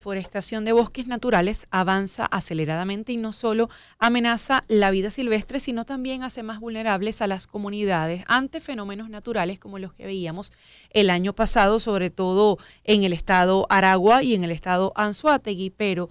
Deforestación de bosques naturales avanza aceleradamente y no solo amenaza la vida silvestre, sino también hace más vulnerables a las comunidades ante fenómenos naturales como los que veíamos el año pasado, sobre todo en el estado Aragua y en el estado Anzoátegui. Pero,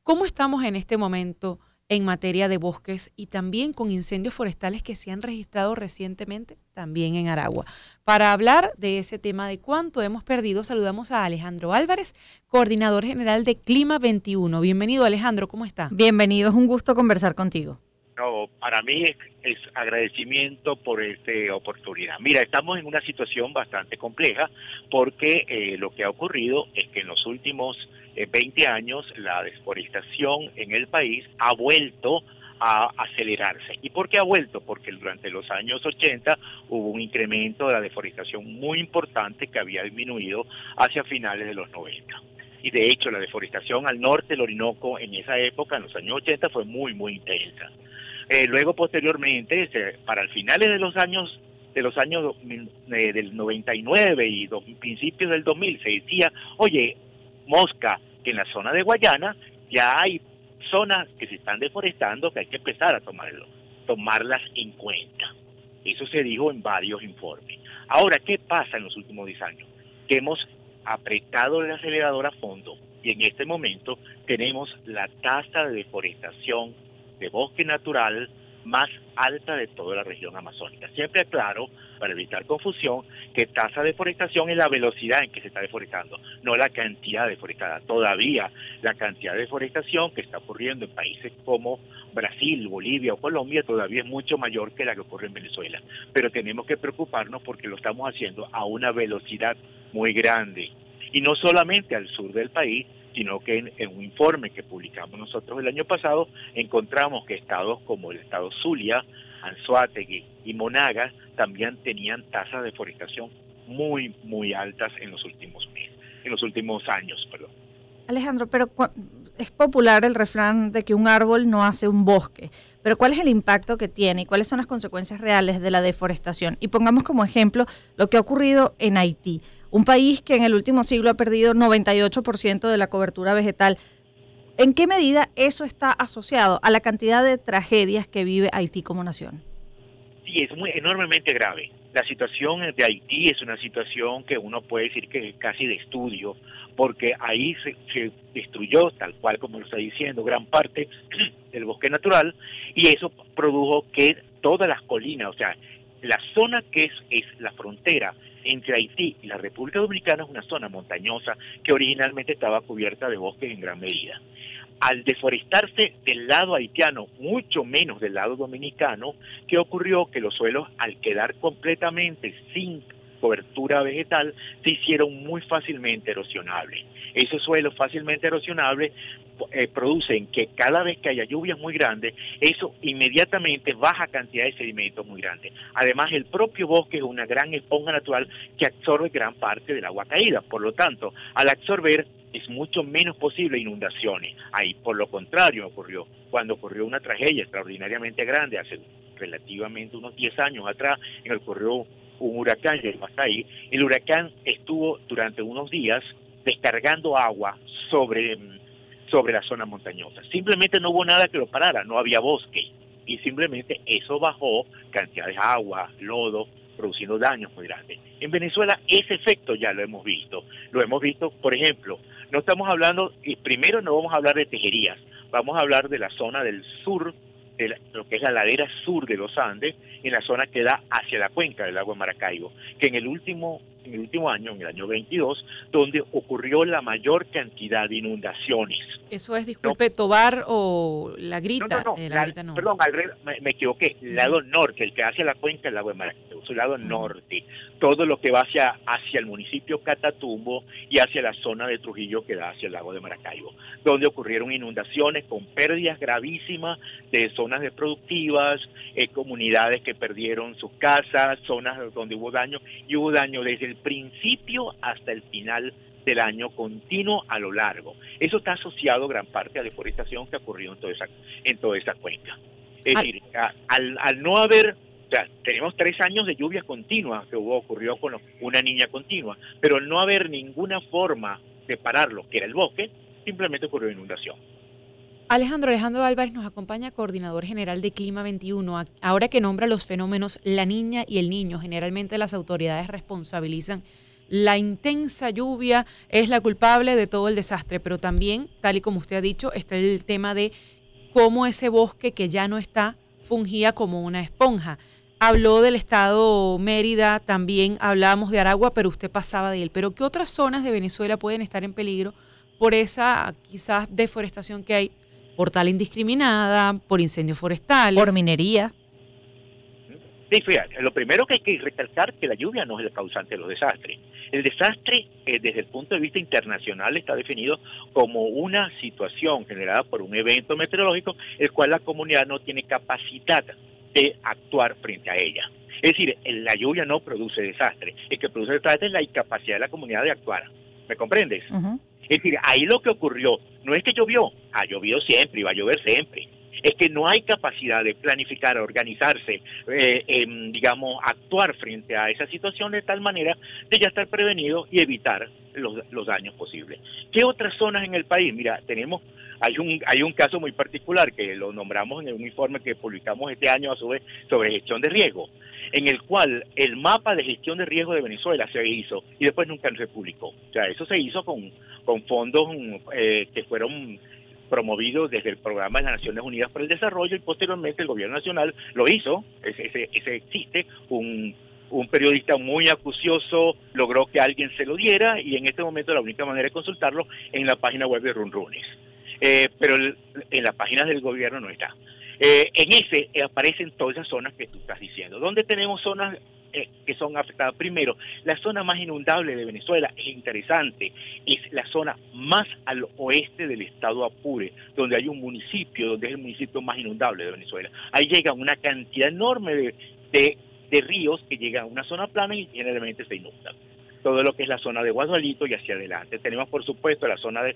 ¿cómo estamos en este momento en materia de bosques y también con incendios forestales que se han registrado recientemente también en Aragua? Para hablar de ese tema de cuánto hemos perdido, saludamos a Alejandro Álvarez, coordinador general de Clima 21. Bienvenido, Alejandro, ¿cómo está? Bienvenido, es un gusto conversar contigo. No, para mí es agradecimiento por esta oportunidad. Mira, estamos en una situación bastante compleja porque lo que ha ocurrido es que en los últimos 20 años la deforestación en el país ha vuelto a acelerarse. ¿Y por qué ha vuelto? Porque durante los años 80 hubo un incremento de la deforestación muy importante que había disminuido hacia finales de los 90. Y de hecho la deforestación al norte del Orinoco en esa época, en los años 80, fue muy intensa. Luego posteriormente, para el finales de los años del 99 y principios del 2000, se decía, oye, Mosca, que en la zona de Guayana ya hay zonas que se están deforestando que hay que empezar a tomarlas en cuenta. Eso se dijo en varios informes. Ahora, ¿qué pasa en los últimos 10 años? Que hemos apretado el acelerador a fondo y en este momento tenemos la tasa de deforestación de bosque natural más alta de toda la región amazónica. Siempre aclaro, para evitar confusión, que tasa de deforestación es la velocidad en que se está deforestando, no la cantidad deforestada. Todavía la cantidad de deforestación que está ocurriendo en países como Brasil, Bolivia o Colombia todavía es mucho mayor que la que ocurre en Venezuela. Pero tenemos que preocuparnos porque lo estamos haciendo a una velocidad muy grande. Y no solamente al sur del país, sino que en un informe que publicamos nosotros el año pasado, encontramos que estados como el estado Zulia, Anzoátegui y Monagas también tenían tasas de deforestación muy altas en los últimos años, perdón. Alejandro, pero es popular el refrán de que un árbol no hace un bosque, pero ¿cuál es el impacto que tiene y cuáles son las consecuencias reales de la deforestación? Y pongamos como ejemplo lo que ha ocurrido en Haití, un país que en el último siglo ha perdido 98% de la cobertura vegetal. ¿En qué medida eso está asociado a la cantidad de tragedias que vive Haití como nación? Sí, es enormemente grave. La situación de Haití es una situación que uno puede decir que es casi de estudio, porque ahí se destruyó, tal cual como lo está diciendo, gran parte del bosque natural, y eso produjo que todas las colinas, o sea, la zona que es la frontera entre Haití y la República Dominicana es una zona montañosa que originalmente estaba cubierta de bosques en gran medida. Al deforestarse del lado haitiano, mucho menos del lado dominicano, ¿qué ocurrió? Que los suelos, al quedar completamente sin cobertura vegetal, se hicieron muy fácilmente erosionables. Esos suelos fácilmente erosionables producen que cada vez que haya lluvias muy grandes, eso inmediatamente baja cantidad de sedimentos muy grandes. Además, el propio bosque es una gran esponja natural que absorbe gran parte del agua caída. Por lo tanto, al absorber, es mucho menos posible inundaciones. Ahí, por lo contrario, cuando ocurrió una tragedia extraordinariamente grande, hace relativamente unos 10 años atrás, en el que ocurrió un huracán, el huracán estuvo durante unos días descargando agua sobre la zona montañosa. Simplemente no hubo nada que lo parara, no había bosque, y simplemente eso bajó cantidades de agua, lodo, produciendo daños muy grandes. En Venezuela ese efecto ya lo hemos visto, por ejemplo, no estamos hablando, primero no vamos a hablar de tejerías, vamos a hablar de la zona del sur, de lo que es la ladera sur de los Andes, en la zona que da hacia la cuenca del lago de Maracaibo, que en el último año, en el año 22, donde ocurrió la mayor cantidad de inundaciones. Eso es, disculpe, ¿no? Tobar o La Grita. La Grita no. Perdón, me equivoqué, el lado norte, el que hacia la cuenca del lago de Maracaibo, su lado norte, todo lo que va hacia el municipio Catatumbo y hacia la zona de Trujillo que da hacia el lago de Maracaibo, donde ocurrieron inundaciones con pérdidas gravísimas de zonas productivas, comunidades que perdieron sus casas, zonas donde hubo daño, y hubo daño desde el principio hasta el final del año continuo a lo largo. Eso está asociado gran parte a la deforestación que ha ocurrido en toda esa cuenca. Es decir, al no haber, o sea, tenemos 3 años de lluvias continuas que ocurrió con una niña continua, pero al no haber ninguna forma de pararlo, que era el bosque, simplemente ocurrió inundación. Alejandro Álvarez nos acompaña, coordinador general de Clima 21. Ahora que nombra los fenómenos La Niña y El Niño, generalmente las autoridades responsabilizan la intensa lluvia, es la culpable de todo el desastre, pero también, tal y como usted ha dicho, está el tema de cómo ese bosque que ya no está fungía como una esponja. Habló del estado Mérida, también hablábamos de Aragua, pero usted pasaba de él. Pero ¿qué otras zonas de Venezuela pueden estar en peligro por esa quizás deforestación que hay? Por tala indiscriminada, por incendios forestales. Por minería. Sí, fíjate, lo primero que hay que recalcar es que la lluvia no es el causante de los desastres. El desastre, desde el punto de vista internacional, está definido como una situación generada por un evento meteorológico, el cual la comunidad no tiene capacidad de actuar frente a ella. Es decir, la lluvia no produce desastre. El que produce desastre es la incapacidad de la comunidad de actuar. ¿Me comprendes? Uh-huh. Es decir, ahí lo que ocurrió no es que llovió, ha llovido siempre y va a llover siempre. Es que no hay capacidad de planificar, organizarse, digamos, actuar frente a esa situación de tal manera de ya estar prevenido y evitar los daños posibles. ¿Qué otras zonas en el país? Mira, hay un caso muy particular que lo nombramos en un informe que publicamos este año a su vez sobre gestión de riesgo, en el cual el mapa de gestión de riesgo de Venezuela se hizo y después nunca se publicó. O sea, eso se hizo con fondos que fueron promovidos desde el Programa de las Naciones Unidas para el Desarrollo y posteriormente el Gobierno Nacional lo hizo. Ese existe, un periodista muy acucioso logró que alguien se lo diera y en este momento la única manera de consultarlo en la página web de Runrunes. Pero en las páginas del gobierno no está. En ese aparecen todas esas zonas que tú estás diciendo. ¿Dónde tenemos zonas que son afectadas? Primero, la zona más inundable de Venezuela es interesante, es la zona más al oeste del estado Apure, donde hay un municipio, donde es el municipio más inundable de Venezuela. Ahí llega una cantidad enorme de ríos que llegan a una zona plana y generalmente se inundan. Todo lo que es la zona de Guadualito y hacia adelante. Tenemos, por supuesto, la zona de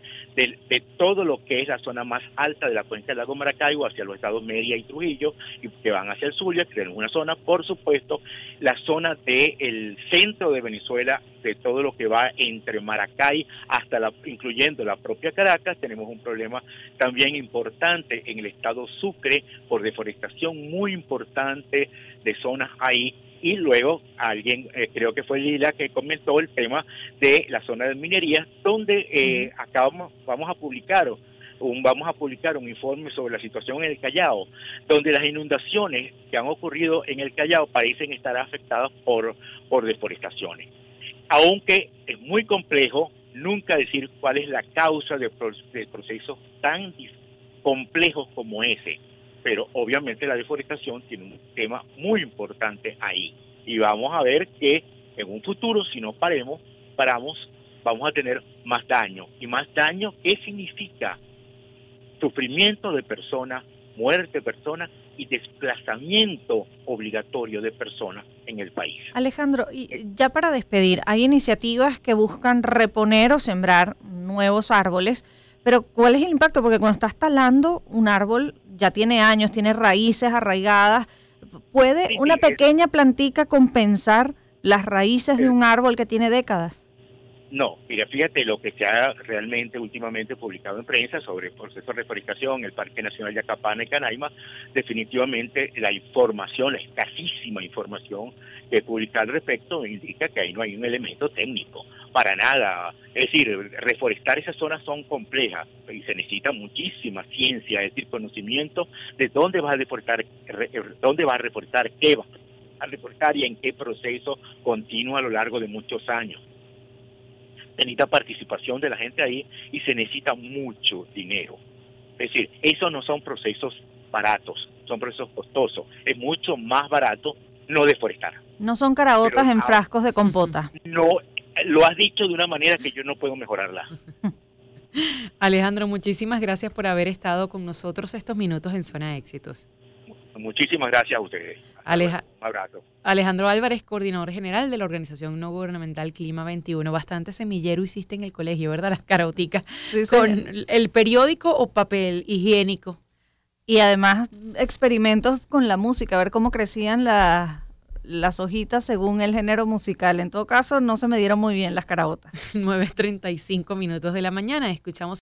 todo lo que es la zona más alta de la cuenca del lago Maracaibo hacia los estados Mérida y Trujillo, y que van hacia el Zulia, que tenemos una zona, por supuesto, la zona del centro de Venezuela, de todo lo que va entre Maracay hasta incluyendo la propia Caracas. Tenemos un problema también importante en el estado Sucre por deforestación muy importante de zonas ahí. Y luego alguien, creo que fue Lila, que comentó el tema de la zona de minería, donde vamos a publicar un informe sobre la situación en el Callao, donde las inundaciones que han ocurrido en el Callao parecen estar afectadas por deforestaciones. Aunque es muy complejo nunca decir cuál es la causa de procesos tan complejos como ese. Pero obviamente la deforestación tiene un tema muy importante ahí. Y vamos a ver que en un futuro, si no paramos, vamos a tener más daño. ¿Y más daño qué significa? Sufrimiento de personas, muerte de personas y desplazamiento obligatorio de personas en el país. Alejandro, y ya para despedir, hay iniciativas que buscan reponer o sembrar nuevos árboles, pero ¿cuál es el impacto? Porque cuando estás talando un árbol, ya tiene años, tiene raíces arraigadas. ¿Puede una pequeña plantica compensar las raíces de un árbol que tiene décadas? No, mira, fíjate lo que se ha realmente últimamente publicado en prensa sobre el proceso de reforestación, el Parque Nacional de Acapana y Canaima. Definitivamente la información, la escasísima información que publica al respecto indica que ahí no hay un elemento técnico, para nada. Es decir, reforestar esas zonas son complejas y se necesita muchísima ciencia, es decir, conocimiento de dónde vas a reforestar, qué vas a reforestar y en qué proceso continúa a lo largo de muchos años. Se necesita participación de la gente ahí y se necesita mucho dinero. Es decir, esos no son procesos baratos, son procesos costosos. Es mucho más barato no deforestar. No son caraotas en frascos de compota. No, lo has dicho de una manera que yo no puedo mejorarla. Alejandro, muchísimas gracias por haber estado con nosotros estos minutos en Zona Éxitos. Muchísimas gracias a ustedes. Un abrazo. Alejandro Álvarez, coordinador general de la organización no gubernamental Clima 21. Bastante semillero hiciste en el colegio, ¿verdad? Las caroticas. Sí, con el periódico o papel higiénico. Y además experimentos con la música, a ver cómo crecían las hojitas según el género musical. En todo caso, no se me dieron muy bien las caraotas. 9:35 de la mañana. Escuchamos